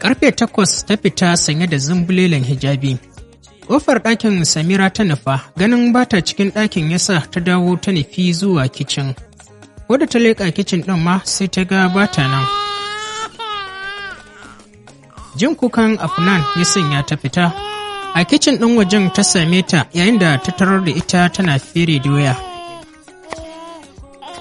Karfe 8 ta fita sanye da zumbulelen hijabi. Ƙofar ɗakin Samira ta nufa, ganin ba ta cikin ɗakin yasa ta dawo ta nufi zuwa kicin. Wadda ta leƙa kicin ɗin ma sai ta ga ba ta nan. Jin kukan Afnan ya sanya ta fita. A kicin ɗin wajen ta same ta yayin da ta tarar da ita tana fere doya.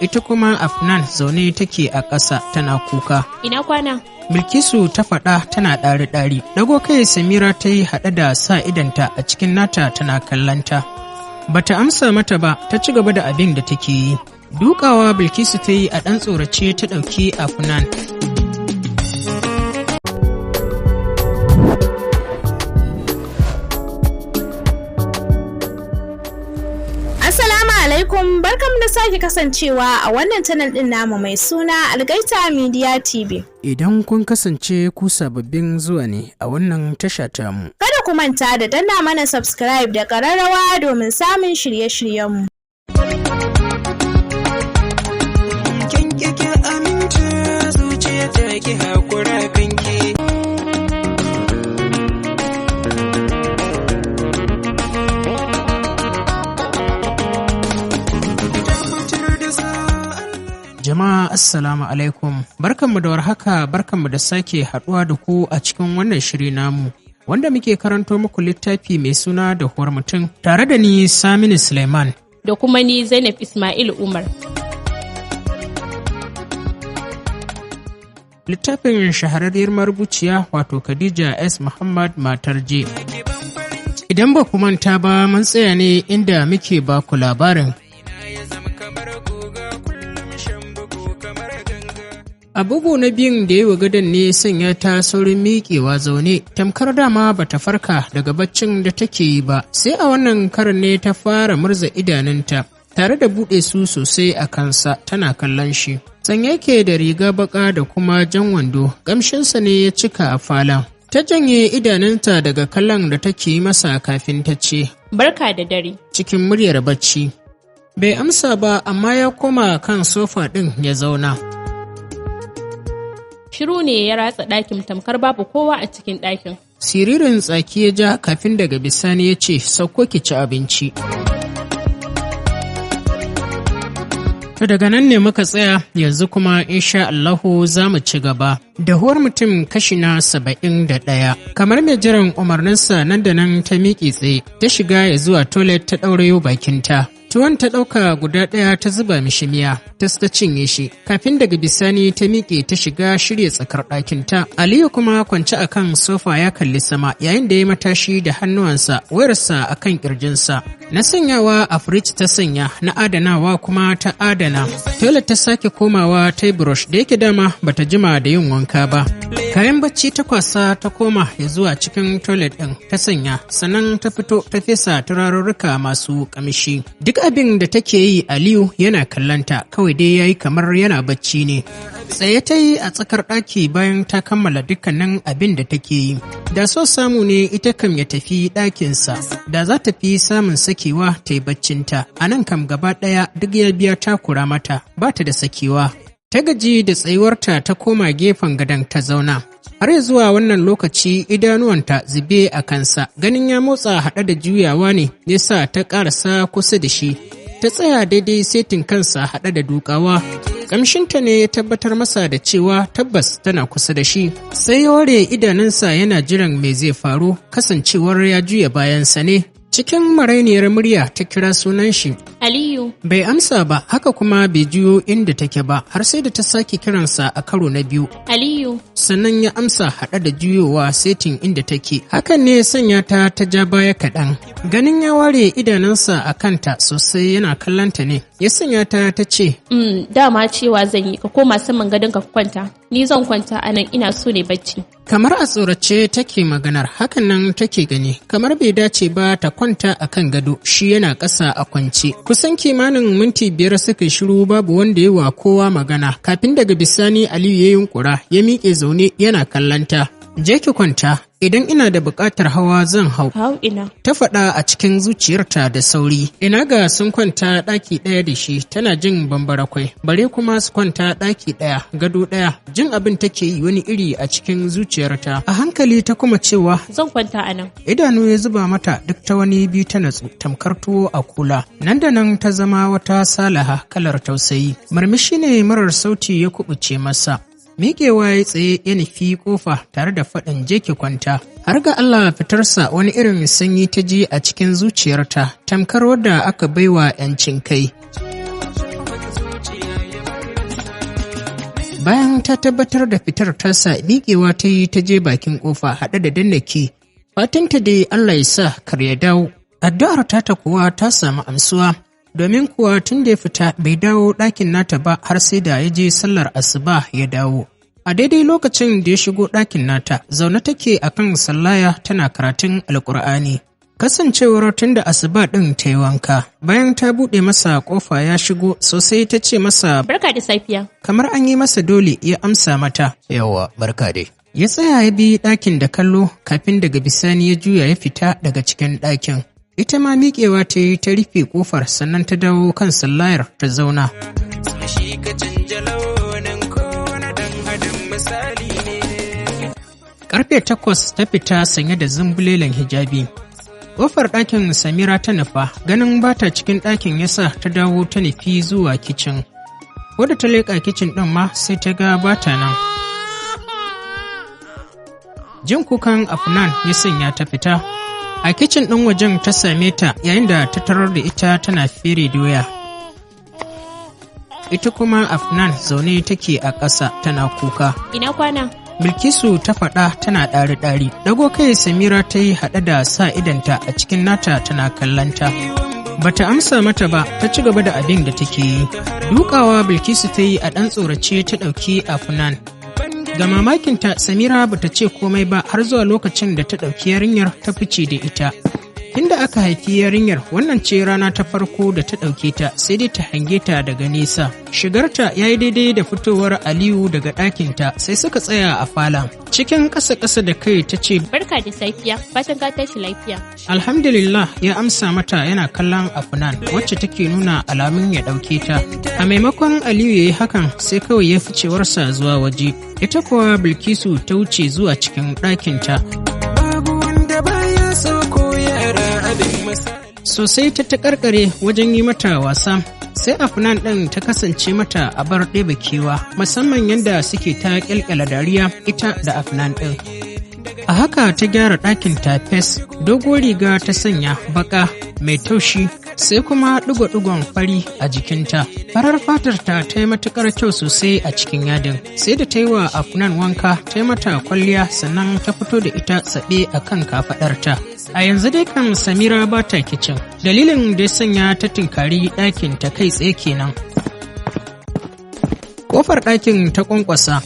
Ita kuma Afnan zaune take a ƙasa tana kuka. Ina kwana? Bilkisu ta faɗa tana ɗari-ɗari. Ɗago kai Samira ta yi haɗe da sa idanta a cikin nata tana kallanta. Bata amsa mata ba, ta ci gaba da abin da take yi. Dukawa Bilkisu ta yi a ɗan tsorace ta ɗauki Afnan. Alaikum, barkam da sake kasancewa a wannan channel din namu mai suna Algaita Media TV. Idan kun kasance ku sababbin zuwa ne a wannan tasha tamu, kada ku manta da danna mana subscribe da ƙararrawa domin samun shirye-shiryenmu. Jama'a assalamu alaikum, barkanmu da warhaka, barkanmu da sake haɗuwa da ku a cikin wannan shiri namu wanda muke karanto muku littafi mai suna Dahuwar Mutum tare da ni Saminu Suleiman da kuma ni Zainab Ismail Umar. Littafin shahararriyar marubuciya wato Khadija S. Muhammad Matar J. Idan ba ku manta ba mun tsaya ne inda muke ba ku labarin a bugu na biyun da yi wa gadon ne sanya ta saurin miƙewa zaune tamkar dama ba ta farka daga baccin da take yi ba, sai a wannan karan ne ta fara murza idanunta tare da buɗe su sosai a kansa tana kallon shi. Sanye yake da riga baka da kuma jan wando, ƙamshinsa ne ya cika a falon. Ta janye idanunta daga kallon da take yi masa kafin ta ce, "Barka da dare." Cikin muryar bacci. Bai amsa ba amma ya koma kan sofa ɗin ya zauna. Shiru ne ya ratsa ɗakin tamkar babu kowa a cikin ɗakin. Siririn tsaki ya ja kafin daga bisani ya ce, "Sauko ki ci abinci." To daga nan ne muka tsaya, yanzu kuma insha Allahu za mu ci gaba. Dahuwar Mutum kashi na 71. Kamar mai jiran umarninsa nan da nan ta miƙe tsaye, ta shiga ya zuwa toilet ta ɗaurayo bakinta. Tuwon ta ɗauka guda ɗaya ta zuba mishi miya, ta cinye shi, kafin daga bisani ta miƙe ta shiga shirya tsakar ɗakinta. Aliyu kuma kwance a kan sofa ya kalli sama yayin da ya matashi da hannuwansa, wayarsa a kan ƙirjinsa. Na sanyawa a firij ta sanya, na adanawa kuma ta adana. Toilet ta sake komawa ta yi brush da yake dama bata jima da yin wanka ba. Kayan bacci ta kwasa ta koma ya zuwa cikin toilet ɗin ta sanya, sannan ta fito ta fesa turarurruka masu ƙamshi. Duk abin da take yi Aliyu yana kallanta, kawai dai yayi kamar yana bacci ne. Tsaye ta yi a tsakar ɗaki bayan ta kammala dukkanin abin da take yi. Da so samu ne ita kam ya tafi ɗakinsa, da za ta fi samun sakewa ta yi baccinta. A nan kam gaba ɗaya duk ya biya takura mata, ba ta da sakewa. Ta gaji da tsayuwarta ta koma gefen gadon ta zauna. Har ya zuwa wannan lokaci idanuwanta zube a kansa, ganin ya motsa haɗe da juyawa ne yasa ta ƙarasa kusa da shi. Ta tsaya daidai setin kansa haɗe da dukawa. Ƙamshinta ne ya tabbatar masa da cewa tabbas tana kusa da shi. Sai ya ware idanunsa yana jiran me zai faru, kasancewar ya juya bayansa ne. Cikin marainiyar murya ta kira sunan shi. Aliyu. Bai amsa ba, haka kuma bai juyo inda take ba, har sai da ta sake kiransa a karo na biyu. Aliyu. Sannan ya amsa haɗe da juyowa setin inda take. Hakan ne ya sanya ta ja baya kaɗan. Ganin ya ware idanunsa a kanta sosai yana kallanta ne, ya sanya ta ce, Dama cewa zan yi ka koma saman gadon ka kwanta, ni zan kwanta a nan ina so ne bacci. Kamar a tsorace take maganar, hakan nan take gani, kamar bai dace ba ta kwanta a kan gado, shi yana ƙasa a kwance. Kusan kimanin minti 5 suka shiru babu wanda ya wa kowa magana, kafin daga bisani Aliyu ya yunkura, ya miƙe zaune yana kallanta. Je ki kwanta, idan ina da buƙatar hawa zan hau. Hau ina. Ta faɗa a cikin zuciyarta da sauri. Ina ga sun kwanta ɗaki ɗaya da shi tana jin bambarakwai, bare kuma su kwanta ɗaki ɗaya, gado ɗaya. Jin abin take yi wani iri a cikin zuciyarta. A hankali ta kuma cewa zan kwanta a nan. Idanu ya zuba mata duk ta wani biyu ta natsu tamkar tuwo a kula. Nan da nan ta zama wata salaha kalar tausayi. Murmushi ne marar sauti ya kubuce masa. Miƙewa ya tsaye ya nufi ƙofa tare da faɗin je ki kwanta. Har ga Allah fitarsa wani irin sanyi ta ji a cikin zuciyarta, tamkar wadda aka baiwa 'yancin kai. Bayan ta tabbatar da fitar tasa, miƙewa ta yi ta je bakin ƙofa haɗe da dannaki. Fatanta dai Allah ya sa kar ya dawo. Addu'ar ta kuwa ta samu amsuwa. Domin kuwa tun da ya fita bai dawo ɗakin nata ba har sai da ya je sallar asuba ya dawo. A daidai lokacin da ya shigo ɗakin nata, zaune take a kan sallaya tana karatun Alƙur'ani. Kasancewar tun da asuba ɗin ta yi wanka, bayan ta buɗe masa ƙofa ya shigo sosai ta ce masa barka da safiya. Kamar an yi masa dole ya amsa mata. Yawa, barka dai. Ya tsaya ya bi ɗakin da kallo kafin daga bisani ya juya ya fita daga cikin ɗakin. Ita ma miƙewa ta yi ta rufe ƙofar sannan ta dawo kan sallayar ta zauna. Ƙarfe 8 ta fita sanye da zumbulelen hijabi. Ƙofar ɗakin Samira ta nufa, ganin ba ta cikin ɗakin yasa ta dawo ta nufi zuwa kicin. Wadda ta leƙa kicin ɗin ma sai ta ga ba ta nan. Jin kukan Afnan ya sanya ta fita. A kicin ɗin wajen ta same ta yayin da ta tarar da ita tana fere doya. Ita kuma Afnan zaune take a ƙasa tana kuka. Ina kwana? Bilkisu ta faɗa tana ɗari-ɗari. Dago kai Samira ta yi haɗe da sa idanta a cikin nata tana kallanta. Bata amsa mata ba, ta ci gaba da abin da take yi. Dukawa Bilkisu ta yi a ɗan tsorace ta ɗauki Afnan. Ga mamakinta, Samira bata ce komai ba har zuwa lokacin da ta ɗauki yarinyar ta fice da ita. Inda aka haifi yarinyar, wannan ce rana ta farko da ta ɗauke ta, sai dai ta hange ta daga nesa. Shigarta ya yi daidai da fitowar Aliyu daga ɗakinta, sai suka tsaya a falon. Cikin ƙasa-ƙasa da kai ta ce, barka da safiya, fatan ka tashi lafiya. Alhamdulillah, ya amsa mata yana kallon Afnan, wacce take nuna alamun ya ɗauke ta. A maimakon Aliyu ya yi hakan, sai kawai ya ficewarsa zuwa waje. Ita kuwa Bilkisu ta wuce zuwa cikin ɗakinta. Sosai ta taƙarƙare wajen yi mata wasa, sai Afnan ɗin ta kasance mata a bar ɗebe kewa, musamman yadda suke ta ƙyalƙyala dariya ita da Afnan ɗin. A haka ta gyara ɗakin ta fes, dogon riga ta sanya baƙa mai taushi, sai kuma ɗigo-ɗigon fari a jikinta. Farar fatarta ta yi matuƙar kyau sosai a cikin yadin, sai da ta yi wa Afnan wanka ta yi mata kwalliya sannan ta fito da ita saɓe a kan kafaɗarta. A yanzu dai kan Samira ba ta kicin, dalilin da ya sanya ta tinkari ɗakin ta kai tsaye kenan. Ƙofar ɗakin ta ƙwanƙwasa.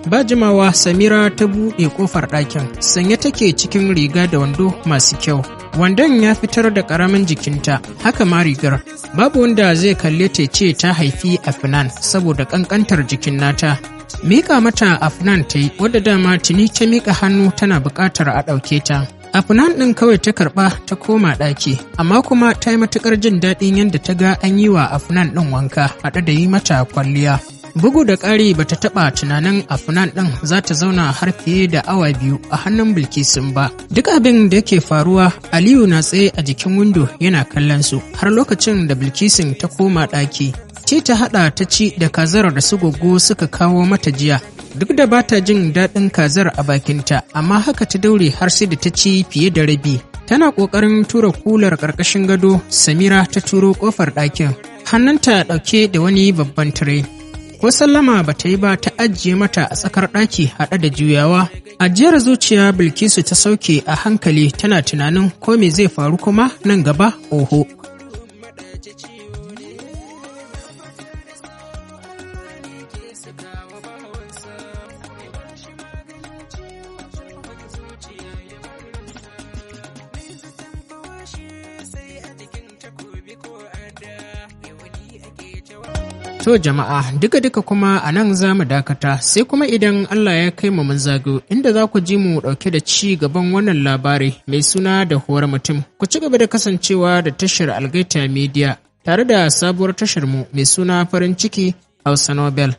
Ba jimawa Samira ta buɗe ƙofar ɗakin, sanye take cikin riga da wando masu kyau. Wandon ya fitar da ƙaramin jikinta, haka ma rigar. Babu wanda zai kalle ta ce ta haifi Afnan saboda ƙanƙantar jikin nata. Miƙa mata Afnan ta yi, wadda dama tuni ta miƙa hannu tana buƙatar a ɗauke ta. Afnan ɗin kawai ta karɓa ta koma ɗaki, amma kuma ta yi matuƙar jin daɗin yadda ta ga an yi wa Afnan ɗin wanka haɗe da yi mata kwalliya. Bugu da ƙari bata taɓa tunanin Afnan ɗin za ta zauna har fiye da awa 2 a hannun Bilkisun ba. Duk abin da yake faruwa, Aliyu na tsaye a jikin windo yana kallon su har lokacin da Bilkisun ta koma ɗaki. Ce ta haɗa ta ci da kazar da su goggo suka kawo mata jiya. Duk da ba ta jin daɗin kazar a bakinta, amma haka ta daure har sai da ta ci fiye da rabi. Tana ƙoƙarin tura kular ƙarƙashin gado, Samira ta turo ƙofar ɗakin. Hannunta ɗauke da wani babban tire. Ko sallama ba ta yi ba ta ajiye mata a tsakar ɗaki haɗe da juyawa. Ajiyar zuciya Bilkisu ta sauke a hankali tana tunanin ko me zai faru kuma nan gaba, oho. To jama'a duka kuma a nan za mu dakata sai kuma idan Allah ya kai mu mun zago inda za ku ji mu ɗauke da ci gaban wannan labari mai suna dahuwar mutum. Ku ci gaba da kasancewa da tashar Algaita Media tare da sabuwar tashar mu mai suna farin ciki Hausa Nobel.